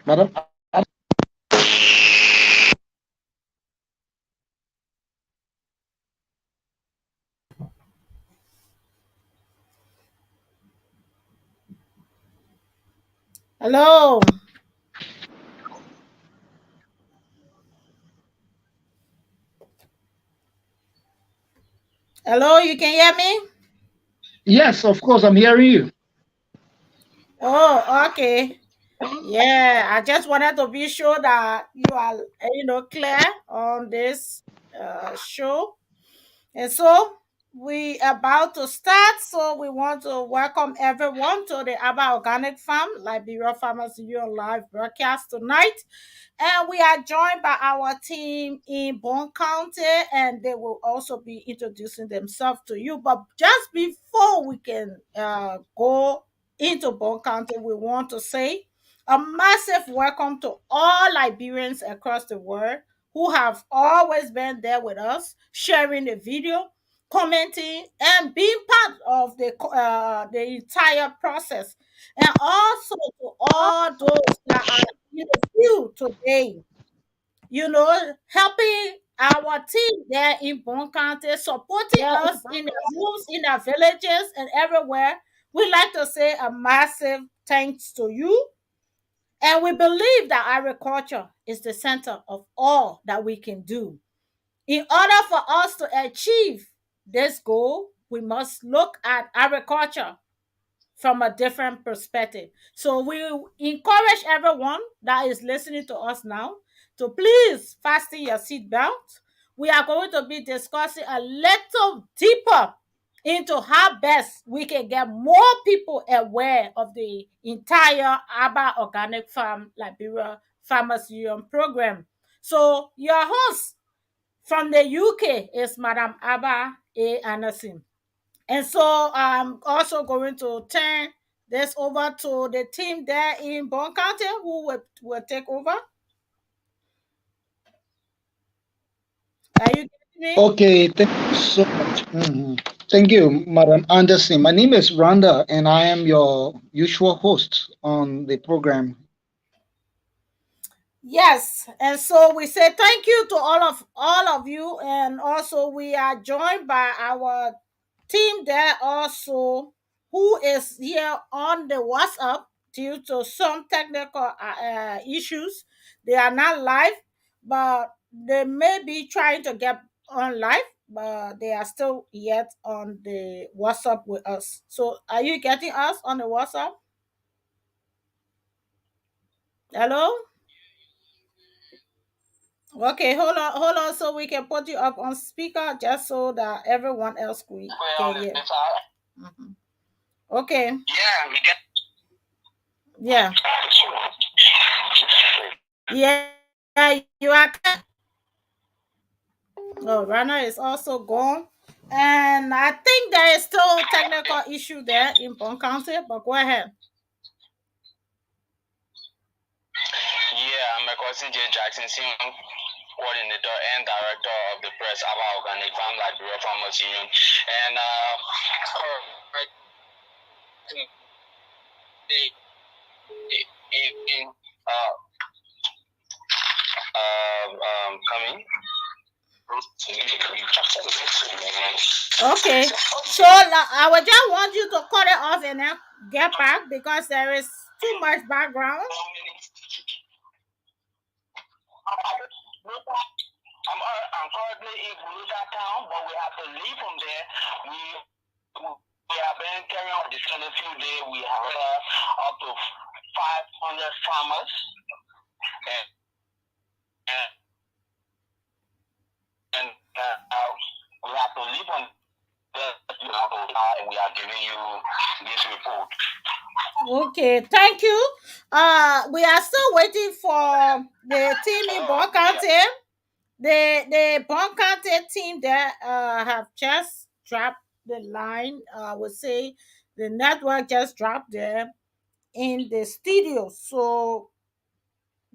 Madam. Hello. Hello, you can hear me? Yes, of course, I'm hearing you. Oh, okay. Yeah, I just wanted to be sure that you are, clear on this show. And so we about to start. So we want to welcome everyone to the Aba Organic Farm, Liberia Farmers Union live broadcast tonight. And we are joined by our team in Bone County, and they will also be introducing themselves to you. But just before we can go into Bone County, we want to say a massive welcome to all Liberians across the world who have always been there with us, sharing the video, commenting, and being part of the entire process. And also to all those that are in the field today, helping our team there in Bon County, supporting us in the rooms, in the villages, and everywhere. We like to say a massive thanks to you. And we believe that agriculture is the center of all that we can do. In order for us to achieve this goal, we must look at agriculture from a different perspective. So we encourage everyone that is listening to us now to please fasten your seatbelt. We are going to be discussing a little deeper into how best we can get more people aware of the entire Aba Organic Farm Liberia Farmers Union program. So your host from the UK is Madam Abba A. Anderson. And so I'm also going to turn this over to the team there in Bon County who will take over. Are you getting me? Okay, thank you so much. Thank you, Madam Anderson. My name is Randa, and I am your usual host on the program. Yes, and so we say thank you to all of you, and also we are joined by our team there also, who is here on the WhatsApp due to some technical issues. They are not live, but they may be trying to get on live, but they are still yet on the WhatsApp with us. So, are you getting us on the WhatsApp? Hello. Okay, hold on, so we can put you up on speaker just so that everyone else can hear. Mhm. Okay. Yeah. Yeah, you are. Oh, Rana is also gone. And I think there is still technical issue there in Bon County, but go ahead. Yeah, I'm a cousin J. Jackson, senior coordinator and director of the press about Organic Farm Liberia Farmers Union. And right, evening, coming. Okay. So I would just want you to cut it off and then get back because there is too much background. I'm currently in Buluta town, but we have to leave from there. We have been carrying on this kind of few days. We have up to 500 farmers, and and, and we have to leave on that. And we are giving you this report. Okay, thank you. We are still waiting for the team in Bon County. The Bon County team that have just dropped the line. I would say the network just dropped there in the studio. So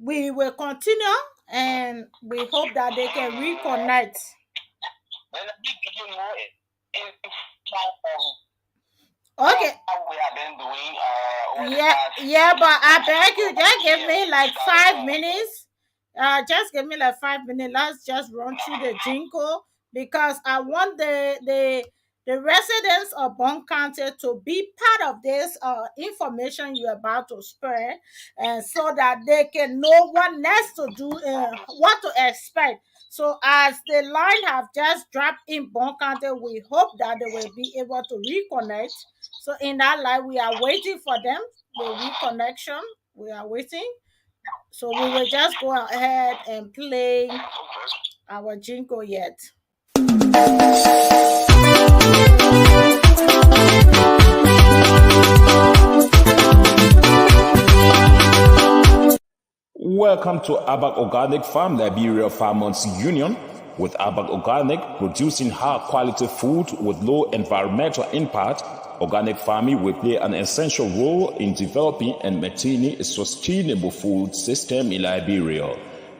we will continue and we hope that they can reconnect. Then let me give you more insight on Okay. how we have been doing. Yeah, yeah, but I beg you, just give me like 5 minutes. Just give me like 5 minutes. Let's just run through the jingle because I want the residents of Bon County to be part of this information you're about to spread, and so that they can know what next to do, what to expect. So as the line have just dropped in Bon County, we hope that they will be able to reconnect. So in that line, we are waiting for them, the reconnection. We are waiting. So we will just go ahead and play our jingle yet. Welcome to Abak Organic Farm, Liberia Farmers Union, with Abak Organic producing high quality food with low environmental impact. Organic farming will play an essential role in developing and maintaining a sustainable food system in Liberia.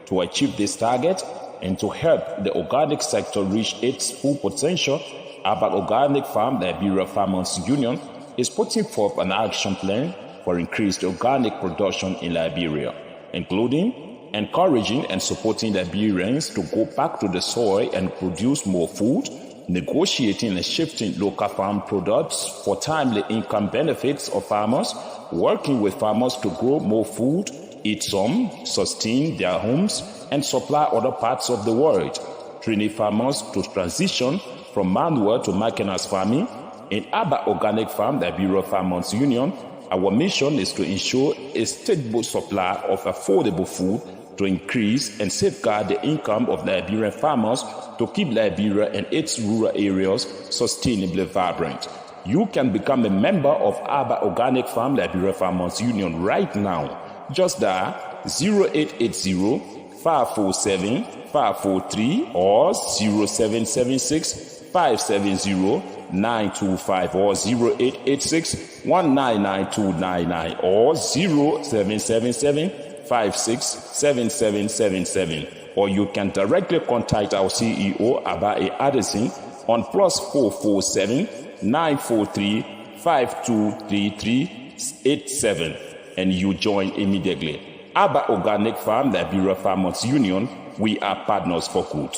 To achieve this target and to help the organic sector reach its full potential, Abak Organic Farm, Liberia Farmers Union, is putting forth an action plan for increased organic production in Liberia, including encouraging and supporting Liberians to go back to the soil and produce more food, negotiating and shifting local farm products for timely income benefits of farmers, working with farmers to grow more food, eat some, sustain their homes, and supply other parts of the world, training farmers to transition from manual to mechanized farming. In Abba Organic Farm, the Bureau Farmers Union, our mission is to ensure a stable supply of affordable food to increase and safeguard the income of Liberian farmers to keep Liberia and its rural areas sustainably vibrant. You can become a member of Abba Organic Farm Liberia Farmers Union right now. Just dial 0880 547 543 or 0776 570 925 or 0886 199299 or 0777 567777, or you can directly contact our CEO Abae Addison on +447 943 523387 and you join immediately. Abba Organic Farm, Liberia Farmers Union, we are partners for good.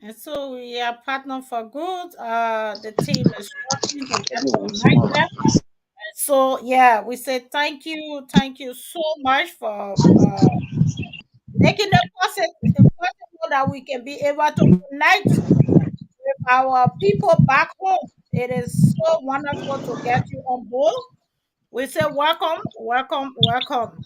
And so we are partner for good. The team is working to get to unite them. So yeah, we say thank you so much for making it possible that we can be able to connect with our people back home. It is so wonderful to get you on board. We say welcome, welcome, welcome.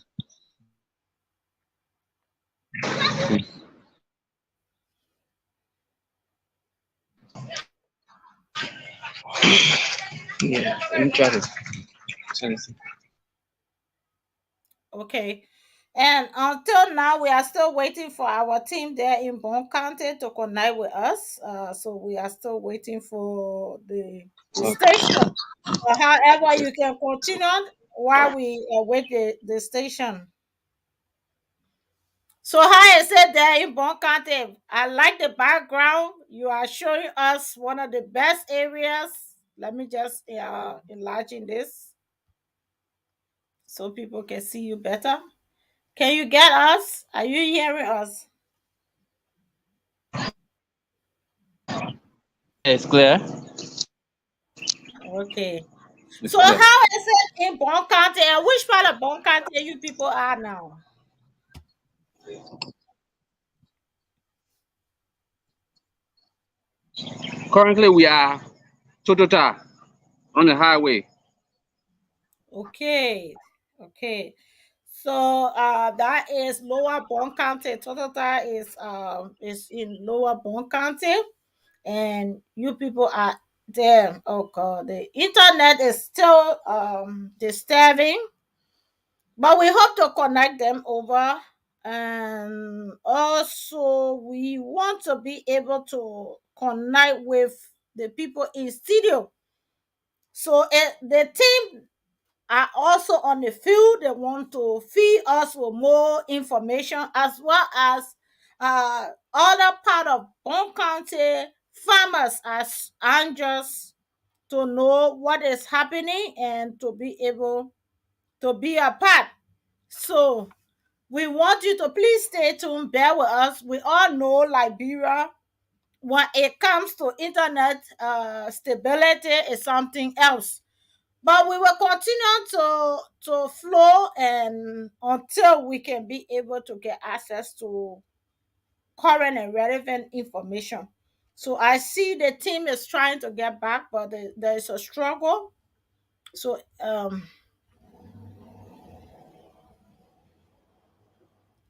Yeah, let me try to. Okay. And until now, we are still waiting for our team there in Bon County to connect with us. So we are still waiting for the station. However, you can continue while we wait the station. So how is it there in Bon County? I like the background. You are showing us one of the best areas. Let me just enlarge in this so people can see you better. Can you get us? Are you hearing us? It's clear. Okay. It's So clear. how is it in Bon County? And which part of Bon County you people are now? Currently, we are Totota on the highway. Okay. Okay. So that is Lower Bon County. Totota is in Lower Bon County, and you people are there. Oh God, the internet is still disturbing, but we hope to connect them over. And also, we want to be able to connect with the people in studio. So the team are also on the field. They want to feed us with more information, as well as other part of Bon County farmers as anxious to know what is happening and to be able to be a part. So we want you to please stay tuned, bear with us. We all know Liberia, when it comes to internet stability, is something else. But we will continue to flow and until we can be able to get access to current and relevant information. So I see the team is trying to get back, but there is a struggle. So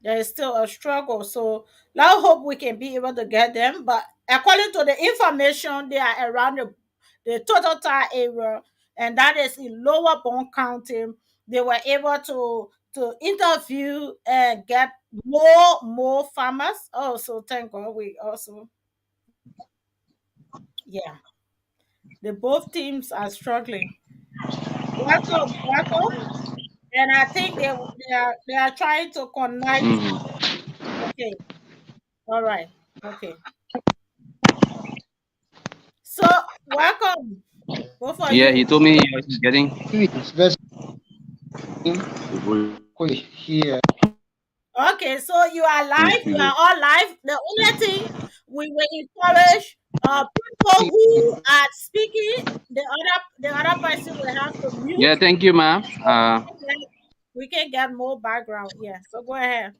there is still a struggle. So let's hope we can be able to get them. But according to the information, they are around the Totota area, and that is in Lower Bon County. They were able to interview and get more farmers. Oh, so thank God we also, yeah. The both teams are struggling. Welcome, welcome. And I think they are trying to connect. Mhm. Okay, all right. Okay. So welcome, both of Yeah, he you. told me he's getting. It's very here. Okay, so you are live. You are Mhm. all live. The only thing we will encourage people who are speaking, the other person will have to Yeah, mute. thank you, ma'am. We can get more background. Yeah. So go ahead.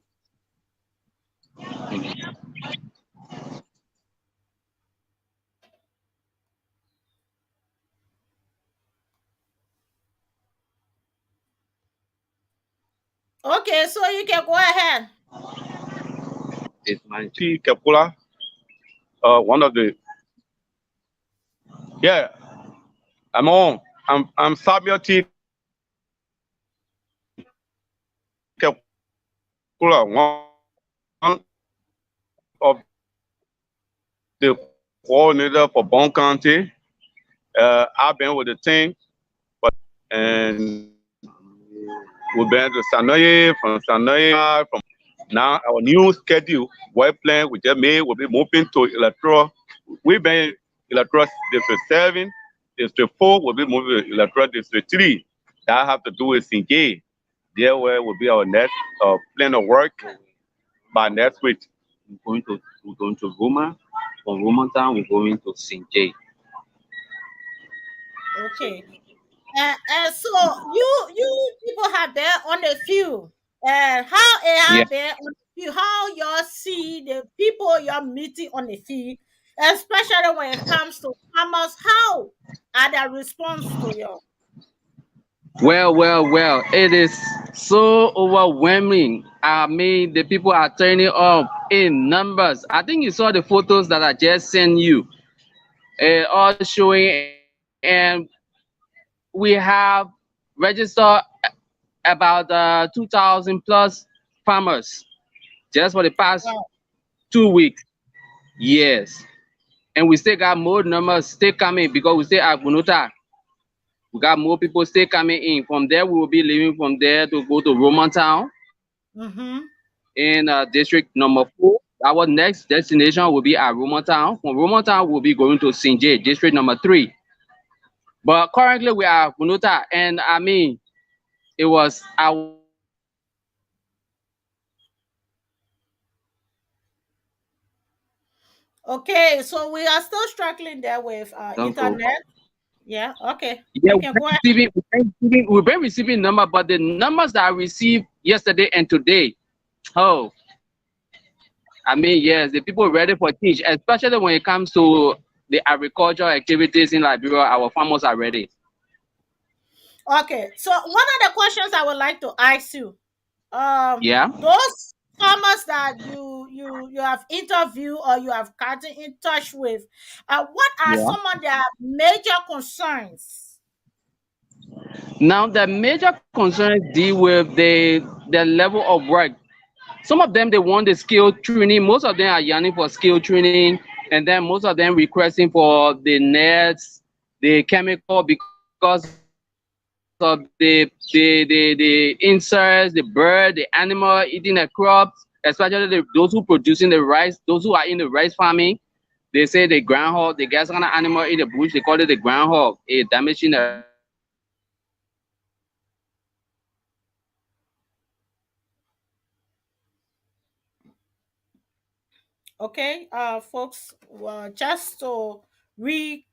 Okay, so you can go ahead. It's my T. Kepula, one of the yeah, I'm on. I'm Samuel T. Kepula, one of the coordinator for Bon County. I've been with the team, and we've been to Sanoye, from Sanoye, from now our new schedule, work plan we just made will be moving to electoral. We've been electoral district 7, district 4 will be moving to electoral district 3. That have to do with Sinjay. There where will be our next plan of work by next week. we're going to Roma. From Roma town, we're going to St. J. Okay. And so you people have been on the field. And how it Yeah. have been on the field, how y'all see the people you're meeting on the field, especially when it comes to farmers, how are their response to you? Well. It is so overwhelming. I mean, the people are turning up in numbers. I think you saw the photos that I just sent you, all showing, and we have registered about 2,000 plus farmers just for the past Wow. 2 weeks. Yes. And we still got more numbers still coming because we still at Gunota. We got more people still coming in. From there, we will be leaving from there to go to Roman Town Mm-hmm. in district number 4. Our next destination will be at Roman Town. From Roman Town, we'll be going to St. J, district number 3. But currently, we are Gunota, and I mean, I was so overwhelmed. I mean, the people are turning up. Okay, so we are still struggling there with internet. Yeah, okay. Yeah, You can go ahead. we've been receiving number, but the numbers that I received yesterday and today, oh, I mean, yes, the people ready for teach, especially when it comes to the agricultural activities in Liberia. Our farmers are ready. Okay, so one of the questions I would like to ask you, Yeah, those farmers that you have interviewed or you have gotten in touch with, what are yeah. some of their major concerns? Now the major concerns deal with the level of work. Some of them they want the skill training. Most of them are yearning for skill training, and then most of them requesting for the nets, the chemical because of the of the insects, the bird, the animal eating the crops, especially those who producing the rice, those who are in the rice farming. They say the groundhog, they get some kind of animal in the bush, they call it the groundhog. It damaging the rice. So the farmers are also affected. Okay, folks, just to re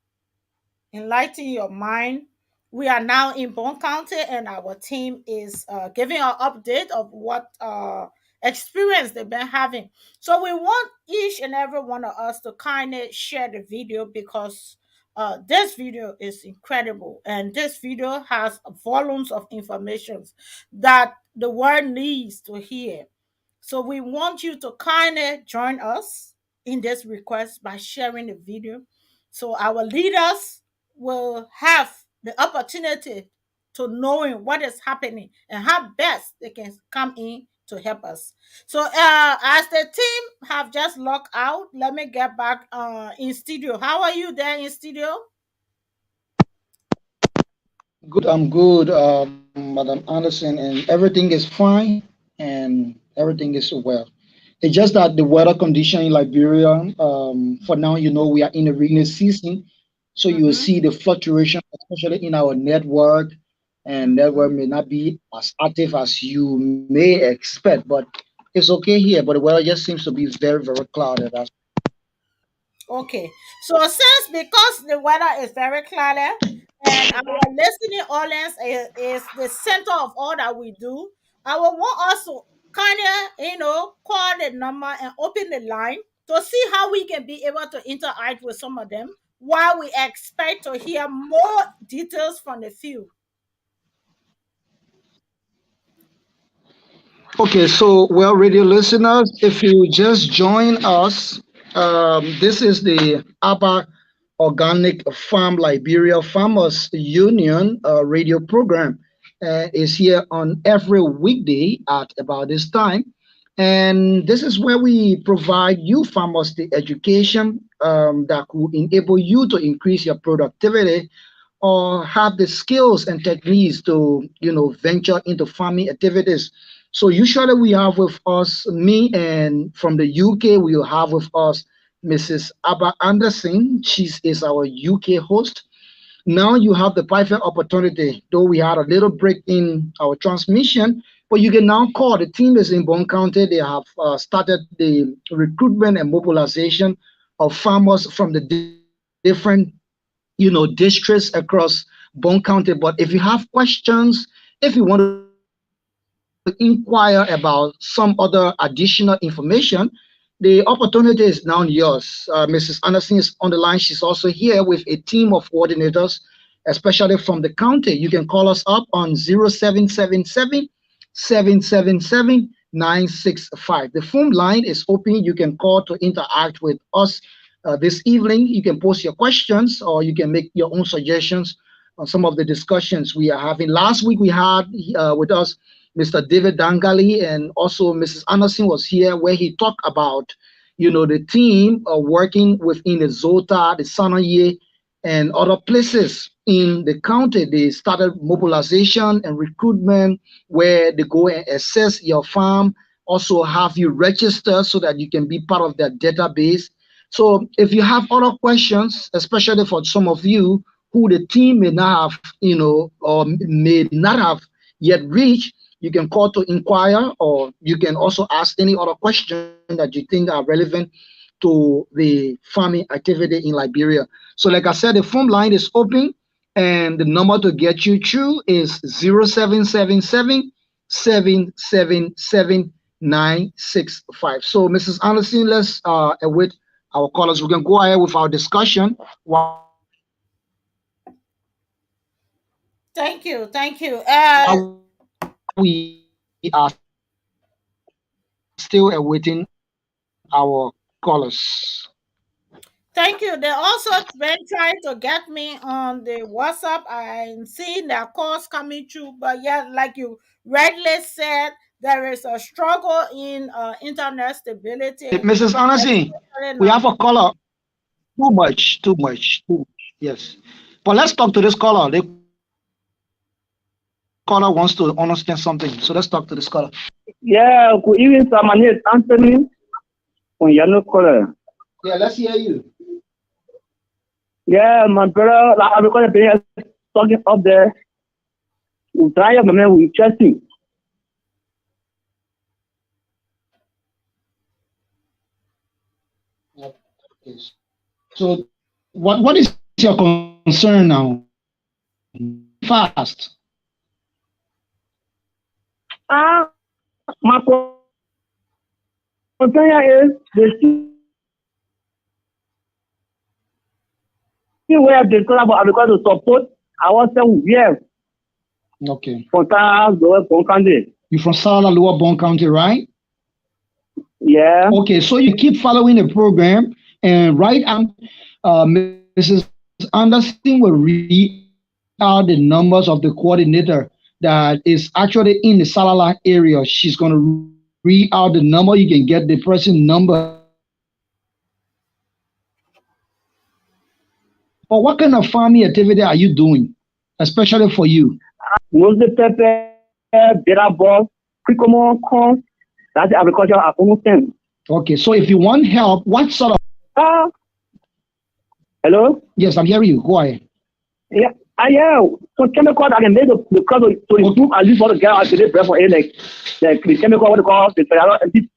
enlighten your mind. We are now in Bone County, and our team is giving an update of what experience they've been having. So we want each and every one of us to kind of share the video because this video is incredible, and this video has volumes of information that the world needs to hear. So we want you to kind of join us in this request by sharing the video. So our leaders will have the opportunity to knowing what is happening and how best they can come in to help us. So as the team have just logged out, let me get back in studio. How are you there in studio? I'm good, Madam Anderson, and everything is fine and everything is well. It's just that the weather condition in Liberia, for now, we are in the rainy season, so you will Mm-hmm. see the fluctuation, especially in our network, and network may not be as active as you may expect, but it's okay here. But the weather just seems to be very, very cloudy. Okay. So since because the weather is very cloudy and our listening audience is the center of all that we do, I will want us to kind of, call the number and open the line to see how we can be able to interact with some of them while we expect to hear more details from the few. Okay, so well, radio listeners, if you just join us, this is the ABBA Organic Farm Liberia Farmers Union radio program. Is here on every weekday at about this time, and this is where we provide you farmers the education that will enable you to increase your productivity or have the skills and techniques to venture into farming activities. So usually we have with us me, and from the UK we will have with us Mrs. Abba Anderson. She is our UK host. Now you have the perfect opportunity, though we had a little break in our transmission, but you can now call. The team is in Bone County. They have started the recruitment and mobilization of farmers from the different districts across Bone County. But if you have questions, if you want to inquire about some other additional information, the opportunity is now yours. Mrs. Anderson is on the line. She's also here with a team of coordinators, especially from the county. You can call us up on 0777 777 965. The phone line is open. You can call to interact with us this evening. You can post your questions or you can make your own suggestions on some of the discussions we are having. Last week we had with us Mr. David Dangali, and also Mrs. Anderson was here where he talked about the team working within the Zota, the Sanaye, and other places in the county. They started mobilization and recruitment where they go and assess your farm, also have you register so that you can be part of their database. So if you have other questions, especially for some of you who the team may not have, or may not have yet reached, you can call to inquire, or you can also ask any other question that you think are relevant to the farming activity in Liberia. So like I said, the phone line is open, and the number to get you through is 0777 777 965. So Mrs. Anderson, let's await our callers. We can go ahead with our discussion while we are still awaiting Thank you. Thank you. our callers. Thank you. They also been trying to get me on the WhatsApp. I'm seeing their calls coming through, but yeah, like you rightly said, there is a struggle in internet stability, Mrs. Anderson, especially we now. have a caller. Too much. Yes. But let's talk to this caller. The caller is on the line. caller wants to understand something. So let's talk to the scholar. Yeah, good evening, sir. My name is Anthony from Yellow Color. Yeah, let's hear you. Yeah, my brother, like, I'm going to be talking up there. We try your man, we interesting. Okay. So what is your concern now? Fast. My concern here is the where they collaborate because to support ourselves here Okay. from South Lower Bon County. You're from South Lower Bon County, right? Yeah. Okay, so you keep following the program, and right Mrs. Anderson will read out the numbers of the coordinator that is actually in the Salala area. She's going to read out the number. You can get the person number. Or what kind of farming activity are you doing, especially for you? Mostly pepper, bitter ball, cucumber, corn. That's agriculture I understand. Okay, so if you want help, what sort of... Hello? Yes, I'm hearing you. Go ahead. Yeah. Yeah. So chemical that can make the crop to improve at least what the girl has to bread for it, like the chemical what they call the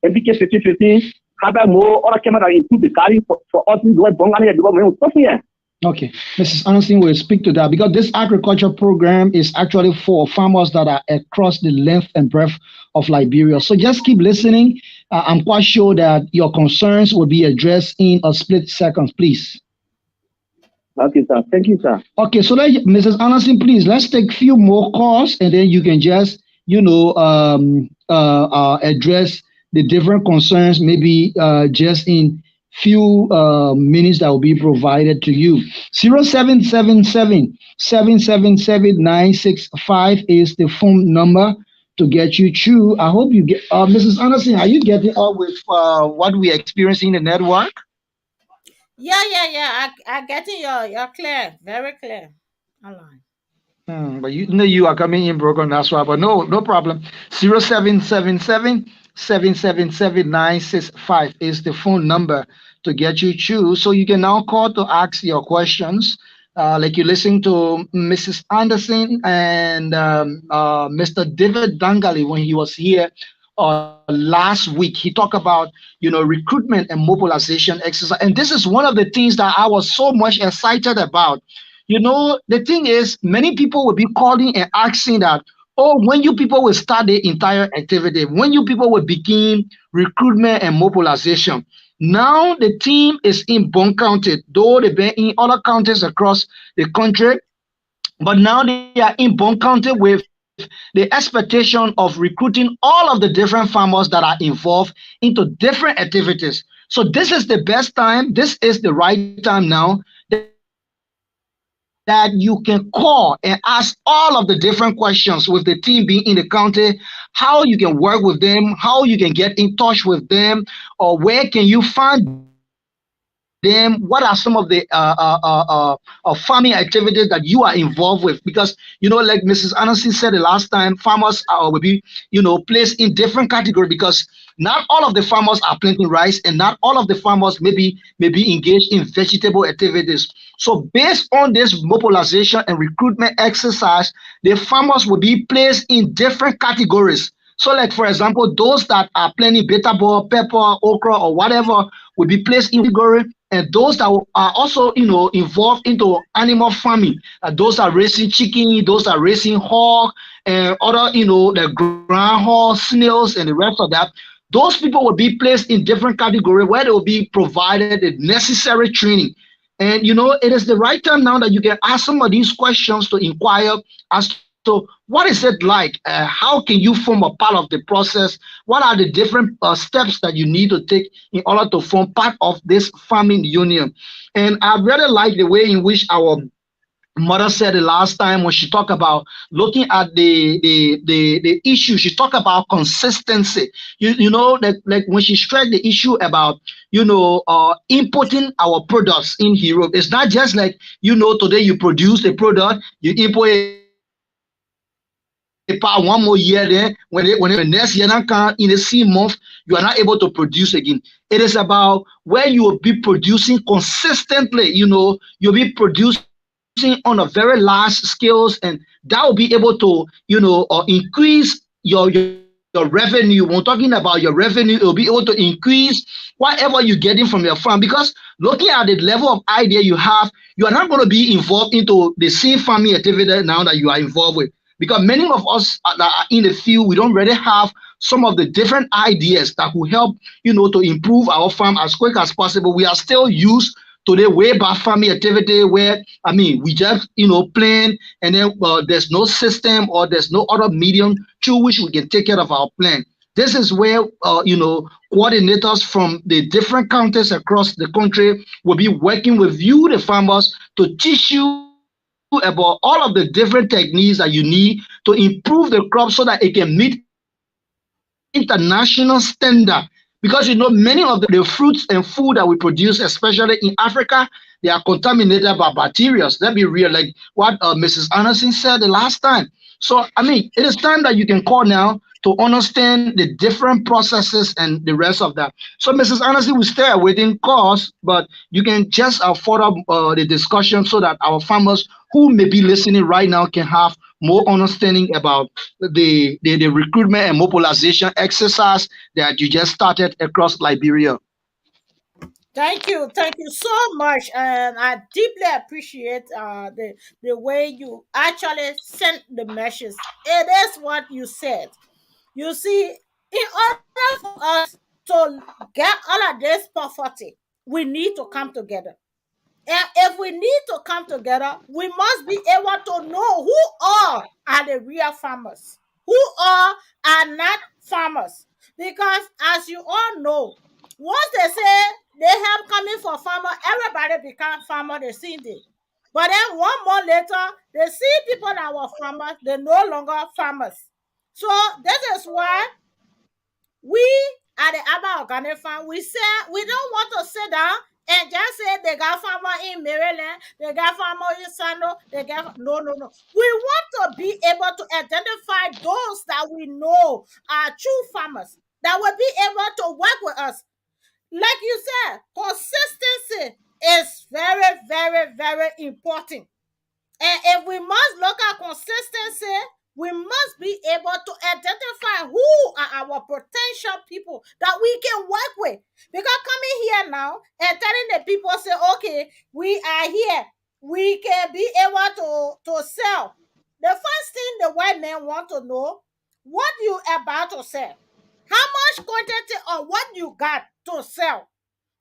MPK 5050, have more other chemical that improve the carry for us to do it bong and because we stuff here. Okay, Mrs. Anderson will speak to that because this agriculture program is actually for farmers that are across the length and breadth of Liberia. So just keep listening. I'm quite sure that your concerns will be addressed in a split second, please. Okay, sir. Thank you, sir. Okay, so Mrs. Anderson, please, let's take a few more calls and then you can just, address the different concerns, maybe just in few minutes that will be provided to you. 0777 777 965 is the phone number to get you through. I hope you get, Mrs. Anderson, are you getting up with what we are experiencing in the network? Yeah. I getting your clear, very clear. Online. But you are coming in broken, that's why. But no problem. 0777 777 965 is the phone number to get you through. So you can now call to ask your questions. Like you listen to Mrs. Anderson and Mr. David Dangali when he was here last week. He talked about recruitment and mobilization exercise, and this is one of the things that I was so much excited about. The thing is, many people will be calling and asking that, oh, when you people will start the entire activity, when you people will begin recruitment and mobilization. Now the team is in Bon County, though they've been in other counties across the country, but now they are in Bon County with the expectation of recruiting all of the different farmers that are involved into different activities. So this is the best time, this is the right time now that you can call and ask all of the different questions with the team being in the county, how you can work with them, how you can get in touch with them, or where can you find them, what are some of the farming activities that you are involved with, because like Mrs. Anderson said the last time, farmers will be placed in different categories because not all of the farmers are planting rice and not all of the farmers may be engaged in vegetable activities. So based on this mobilization and recruitment exercise, the farmers will be placed in different categories. So like, for example, those that are planting bitter ball, pepper, okra, or whatever will be placed in category, and those that are also involved into animal farming, those are raising chicken, those are raising hog and other the groundhog, snails, and the rest of that. Those people will be placed in different categories where they will be provided the necessary training. And it is the right time now that you can ask some of these questions to inquire as to what is it like? How can you form a part of the process? What are the different steps that you need to take in order to form part of this farming union? And I really like the way in which our mother said the last time when she talked about looking at the issue. She talked about consistency. Like when she stressed the issue about importing our products in Europe. It's not just like today you produce a product, you import it part 1 more year, then when the next year not come in the same month, you are not able to produce again. It is about where you will be producing consistently. You'll be producing on a very large scales, and that will be able to increase your revenue. When we're talking about your revenue, it will be able to increase whatever you're getting from your farm, because looking at the level of idea you have, you are not going to be involved into the same farming activity now that you are involved with, because many of us that are in the field, we don't really have some of the different ideas that will help to improve our farm as quick as possible. We are still used to the way back farming activity where we just plan, and then there's no system or there's no other medium through which we can take care of our plan. This is where coordinators from the different counties across the country will be working with you, the farmers, to teach you about all of the different techniques that you need to improve the crop so that it can meet international standard. Because many of the fruits and food that we produce, especially in Africa, they are contaminated by bacteria. Let's be real, like what Mrs. Anderson said the last time. So it is time that you can call now to understand the different processes and the rest of that. So Mrs. Anderson, we stay within course, but you can just further the discussion so that our farmers who may be listening right now can have more understanding about the recruitment and mobilization exercise that you just started across Liberia. Thank you so much, and I deeply appreciate the way you actually sent the message. It is what you said. You see, in order for us to get all of this poverty, we need to come together. And if we need to come together, we must be able to know who are the real farmers, who are not farmers. Because as you all know, once they say they have coming for farmer, everybody become farmer the same day. But then 1 month later, they see people that were farmers, they're no longer farmers. So this is why we at the Abba Organic Farm, we say we don't want to sit down and just say they got farmer in Maryland, they got farmer in Sando, they got no. We want to be able to identify those that we know are true farmers that will be able to work with us. Like you said, consistency is very, very, very important. And if we must look at consistency, we must be able to identify who are our potential people that we can work with. Because coming here now and telling the people, say, okay, we are here, we can be able to sell. The first thing the white men want to know, what you about to sell. How much quantity of what you got to sell.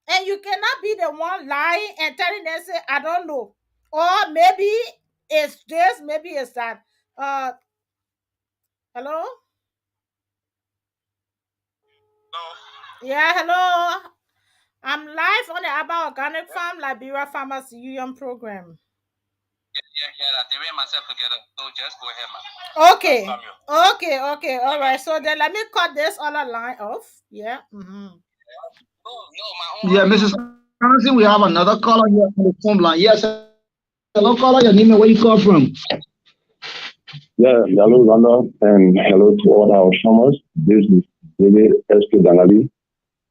And you cannot be the one lying and telling them, say, I don't know. Or maybe it's this, maybe it's that. Hello? Yeah, hello. I'm live on the Abba Organic Farm Liberia Farmers Union program. They ran myself together. So just go ahead, man. Okay. All right. So then let me cut this other line off. Yeah. Mm-hmm. Yeah, Mrs. Hansen, we have another caller here on the phone line. Yes, hello, caller. Your name and where you call from? Yeah, hello, Rana, and hello to all our farmers. This is really SK Danali.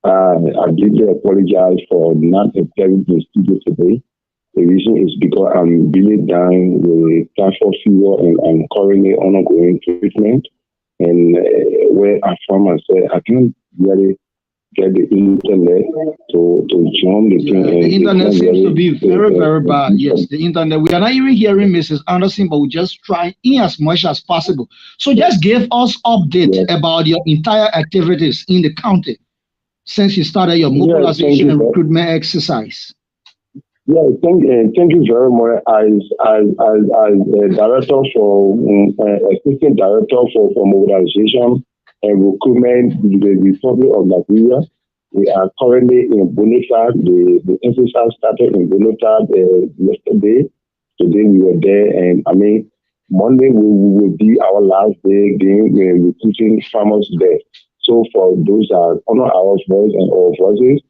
I deeply apologize for not appearing in the studio today. The reason is because I'm really down with typhoid fever and I'm currently undergoing treatment. And where I found myself, I can't really get the internet to join the thing. The internet seems to be very, very bad. Yes, the internet. We are not even hearing Mrs. Anderson, but we just try in as much as possible. So just give us update about your entire activities in the county since you started your mobilization and recruitment exercise. Yeah, thank you very much. As director for assistant director for mobilization and recruitment in the Republic of Liberia, we are currently in Bonita. The exercise started in Bonita yesterday. Today we were there, and Monday will be our last day doing recruiting farmers there. So for those that honor our voice and our voices,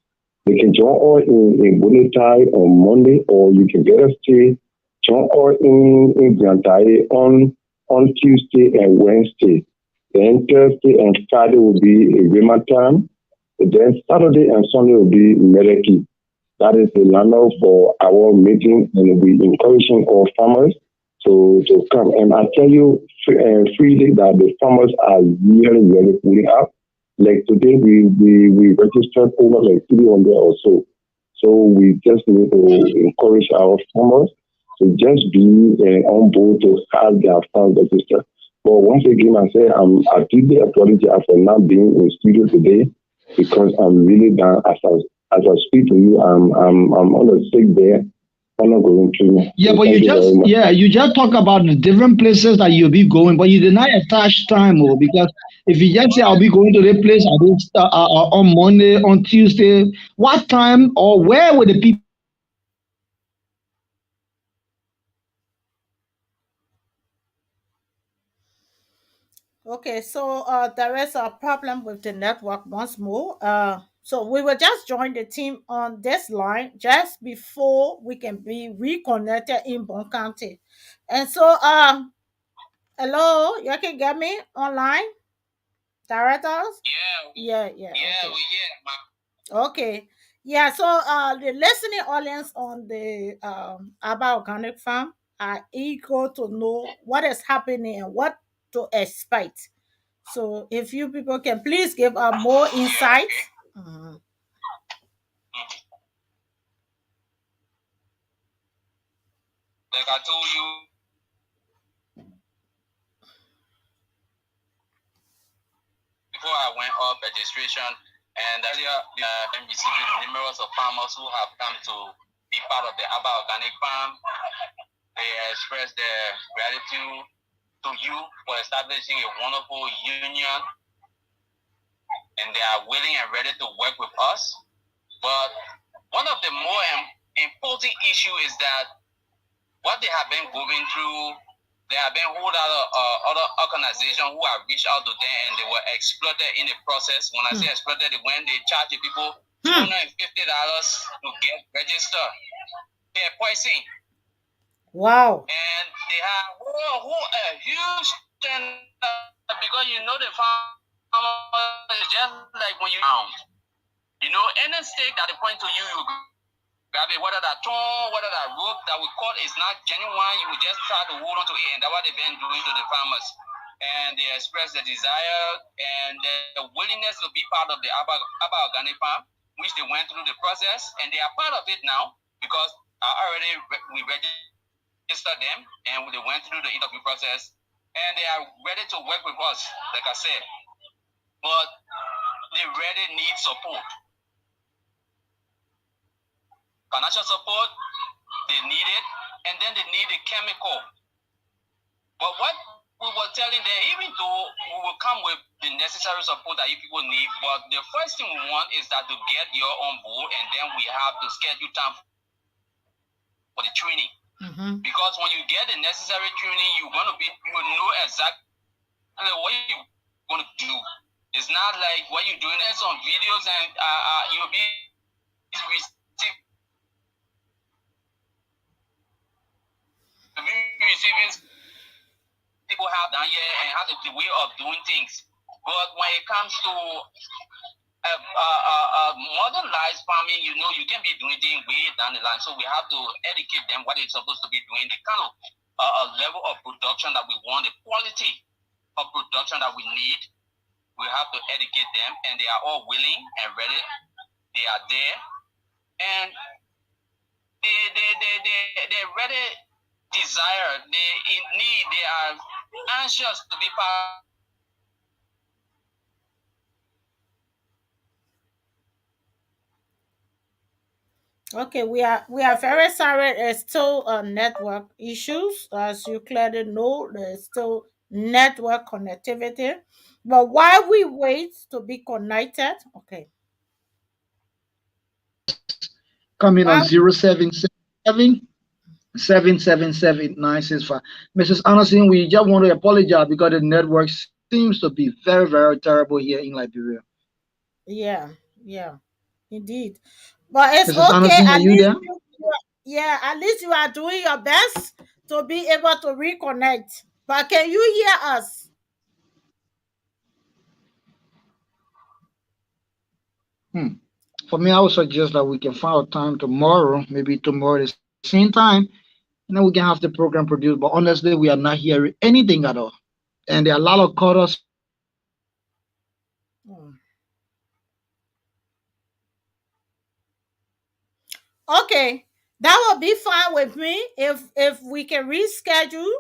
they can join us in Bonita on Monday, or you can get us to join us in Grantai on on Tuesday and Wednesday. Then Thursday and Friday will be a Rema time. Then Saturday and Sunday will be Mereki. That is the lineup for our meeting, and we encouraging all farmers to come. And I tell you freely that the farmers are really, really pulling up. Like today, we registered over like 300 or so. So we just need to encourage our farmers to just be on board to have their farm registered. But once again, I deeply apologize for not being in studio today because I'm really down. As I speak to you, I'm on a sick bed. I'm not going through. Yeah, So but thank you very much. you just talk about the different places that you'll be going, but you did not attach time, oh, because if you just say I'll be going to the place on Monday, on Tuesday, what time or where will the people be meeting you? Okay, so there is a problem with the network once more. So we will just join the team on this line just before we can be reconnected in Bon County. And so, hello, you can get me online, directors? Yeah, okay. Yeah, so the listening audience on the Aba Organic Farm are eager to know what is happening and what to expect. So if you people can please give more insight. Mhm. Like I told you, before I went off registration, and earlier I'm receiving numerous of farmers who have come to be part of the Aba Organic Farm. They express their gratitude to you for establishing a wonderful union, and they are willing and ready to work with us. But one of the more important issue is that what they have been going through, there have been a whole lot of other organizations who have reached out to them and they were exploited in the process. When I say exploited, when they charge the people $250 to get registered, they're poison. Wow. And they have a huge because you know the farmer is just like when you found. You know, any stake that they point to you, you grab it, whether that thorn, whether that rope that we caught is not genuine, you will just try to hold on to it, and that's what they've been doing to the farmers. And they express the desire and the willingness to be part of the Aba Organic Farm, which they went through the process, and they are part of it now because we registered them and they went through the interview process, and they are ready to work with us, like I said. But they really need support. Financial support, they need it, and then they need a chemical. But what we were telling them, even though we will come with the necessary support that you people need, but the first thing we want is that to get you on board, and then we have to schedule time for the training. Because when you get the necessary training, you will know exactly what you're going to do. It's not like what you're doing on videos and you'll be receiving people have done here and have the way of doing things. But when it comes to modernized farming, you know, you can be doing things way down the line. So we have to educate them what they're supposed to be doing, the kind of level of production that we want, the quality of production that we need. We have to educate them, and they are all willing and ready. They are there, and they really desire, they in need, they are anxious to be part. Okay, we are very sorry. There's still network issues, as you clearly know. There's still network connectivity, but while we wait to be connected, okay. Coming on While 0777 Mrs. Anderson, we just want to apologize because the network seems to be very, very terrible here in Liberia. yeah, indeed, but it's Mrs. okay. Anderson, are At you least there? at least you are doing your best to be able to reconnect. But can you hear us? For me, I would suggest that we can find a time tomorrow, maybe tomorrow at the same time, and then we can have the program produced. But honestly, we are not hearing anything at all. And there are a lot of callers who are calling in, but we are not hearing anything. Okay, that will be fine with me if we can reschedule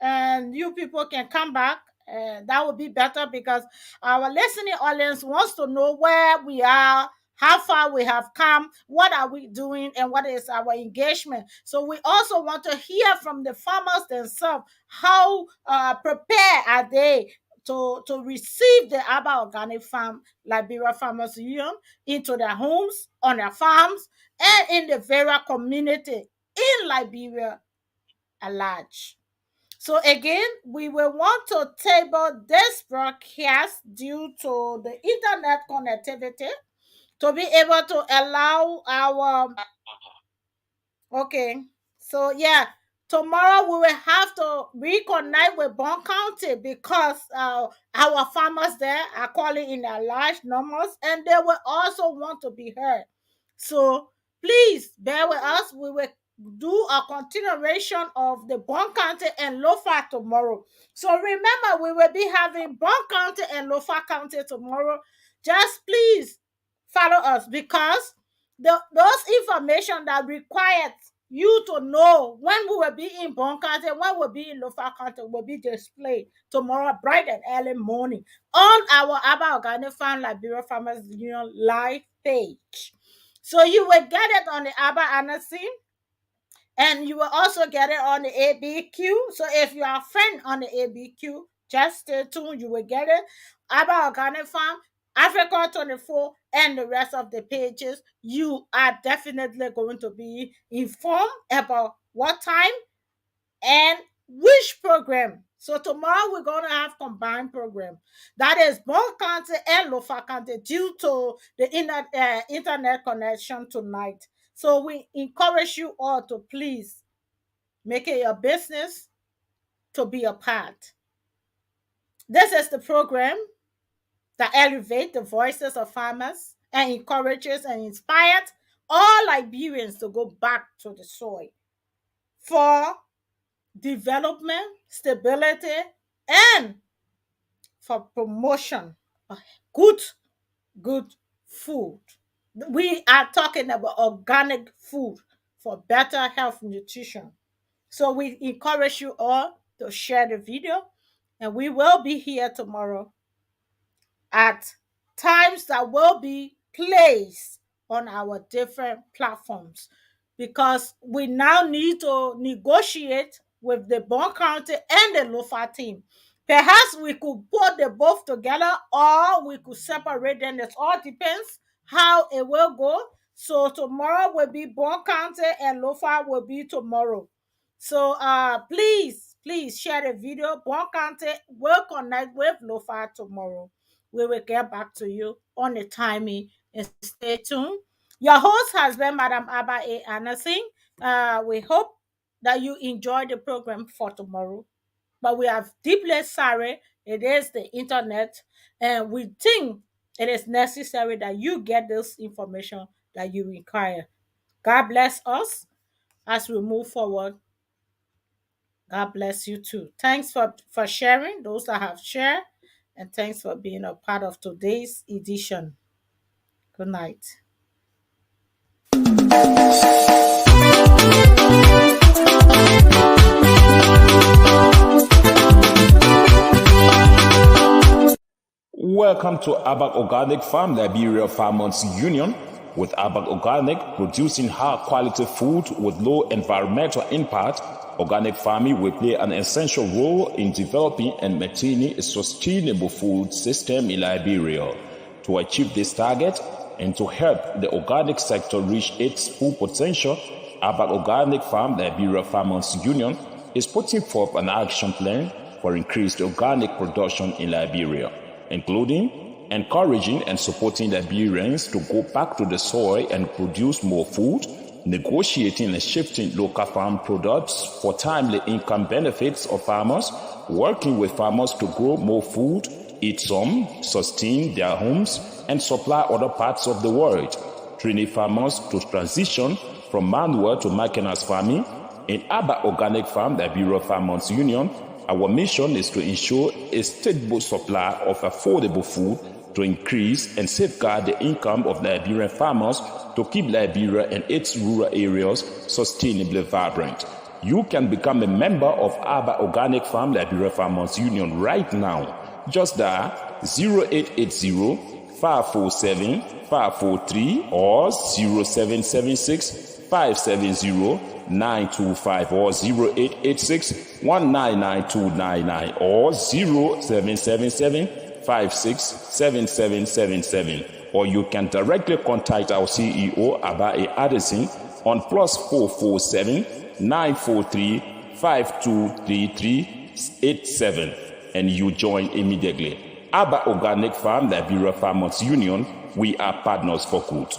and you people can come back. That would be better because our listening audience wants to know where we are, how far we have come, what are we doing, and what is our engagement. So we also want to hear from the farmers themselves. How prepared are they to receive the Aba Organic Farm Liberia Farmers Union into their homes, on their farms, and in the very community in Liberia at large. So again, we will want to table this broadcast due to the internet connectivity to be able to allow our okay. So yeah, tomorrow we will have to reconnect with Bon County because our farmers there are calling in their large numbers and they will also want to be heard. So please bear with us. We will do a continuation of the Bon County and Lofa tomorrow. So remember, we will be having Bon County and Lofa County tomorrow. Just please follow us because those information that required you to know when we will be in Bon County, when we'll be in Lofa County, will be displayed tomorrow bright and early morning on our Aba Organic Farm Liberia Farmers Union live page. So you will get it on the Aba Anasi, and you will also get it on the ABQ. So if you are a friend on the ABQ, just stay tuned. You will get it. Aba Organic Farm, Africa 24, and the rest of the pages. You are definitely going to be informed about what time and which program. So tomorrow we're going to have combined program. That is Bon County and Lofa County due to the internet connection tonight. So we encourage you all to please make it your business to be a part. This is the program that elevates the voices of farmers and encourages and inspires all Liberians to go back to the soil for development, stability, and for promotion of good food. We are talking about organic food for better health nutrition. So we encourage you all to share the video, and we will be here tomorrow at times that will be placed on our different platforms because we now need to negotiate with the Bon County and the Lofa team. Perhaps we could put them both together or we could separate them. It all depends how it will go. So tomorrow will be Bon County and Lofa will be tomorrow. So please share the video. Bon County will connect with Lofa tomorrow. We will get back to you on the timing and stay tuned. Your host has been Madam Abba A. Anderson. We hope that you enjoy the program for tomorrow. But we are deeply sorry. It is the internet, and we think it is necessary that you get this information that you require. God bless us as we move forward. God bless you too. Thanks for sharing, those that have shared, and thanks for being a part of today's edition. Good night. Welcome to Abak Organic Farm Liberia Farmers Union, with Abak Organic producing high quality food with low environmental impact. Organic farming will play an essential role in developing and maintaining a sustainable food system in Liberia. To achieve this target and to help the organic sector reach its full potential, Abak Organic Farm Liberia Farmers Union is putting forth an action plan for increased organic production in Liberia, including encouraging and supporting Liberians to go back to the soil and produce more food, negotiating and shifting local farm products for timely income benefits of farmers, working with farmers to grow more food, eat some, sustain their homes, and supply other parts of the world, training farmers to transition from manual to mechanized farming. In Aba Organic Farm Liberia Farmers Union, our mission is to ensure a stable supply of affordable food to increase and safeguard the income of Liberian farmers to keep Liberia and its rural areas sustainably vibrant. You can become a member of Aba Organic Farm Liberia Farmers Union right now. Just dial 0880 547 543 or 0776 570 925 or 0886 199 or 0777 567777, or you can directly contact our CEO Abae Addison on +447 943 523387 and you join immediately. Aba Organic Farm Liberia Farmers Union, we are partners for good.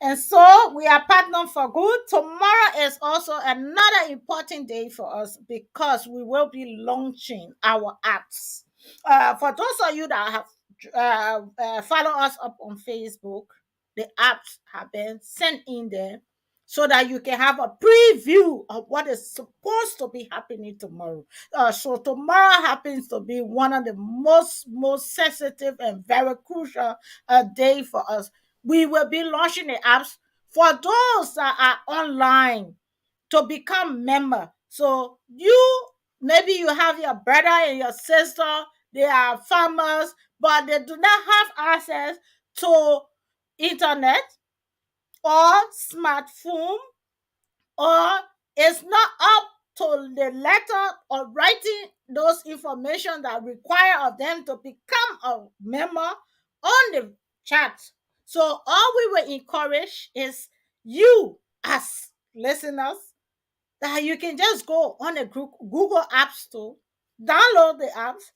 And so we are partnering for good. Tomorrow is also another important day for us because we will be launching our apps. For those of you that have follow us up on Facebook, the apps have been sent in there so that you can have a preview of what is supposed to be happening tomorrow. So tomorrow happens to be one of the most sensitive and very crucial day for us. We will be launching the apps for those that are online to become member. So maybe you have your brother and your sister, they are farmers, but they do not have access to internet or smartphone, or it's not up to the letter or writing those information that require of them to become a member on the chat. So all we will encourage is you as listeners that you can just go on the Google App Store, download the apps,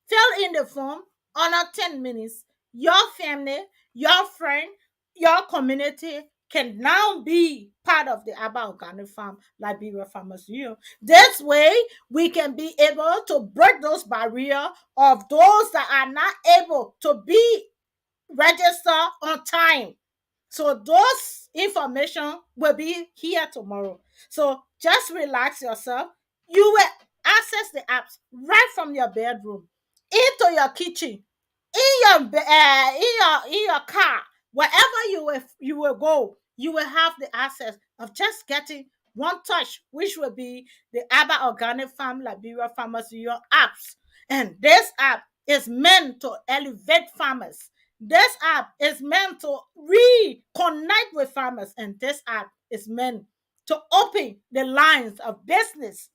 fill in the form under 10 minutes. Your family, your friend, your community can now be part of the Aba Organic Farm Liberia Farmers Union. This way, we can be able to break those barriers of those that are not able to be registered on time. So those information will be here tomorrow. So just relax yourself. You will access the apps right from your bedroom into your kitchen, in your car, wherever you will go. You will have the access of just getting one touch, which will be the Aba Organic Farm Liberia Farmers Union apps. And this app is meant to elevate farmers. This app is meant to reconnect with farmers, and this app is meant to open the lines of business.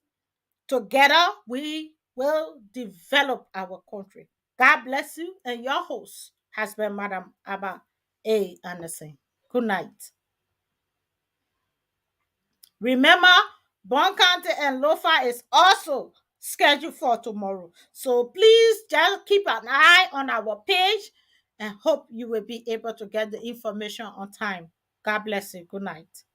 Together, we will develop our country. God bless you, and your host has been Madam Aba A. Anderson. Good night. Remember, Bon County and Lofa is also scheduled for tomorrow. So please just keep an eye on our page and hope you will be able to get the information on time. God bless you. Good night.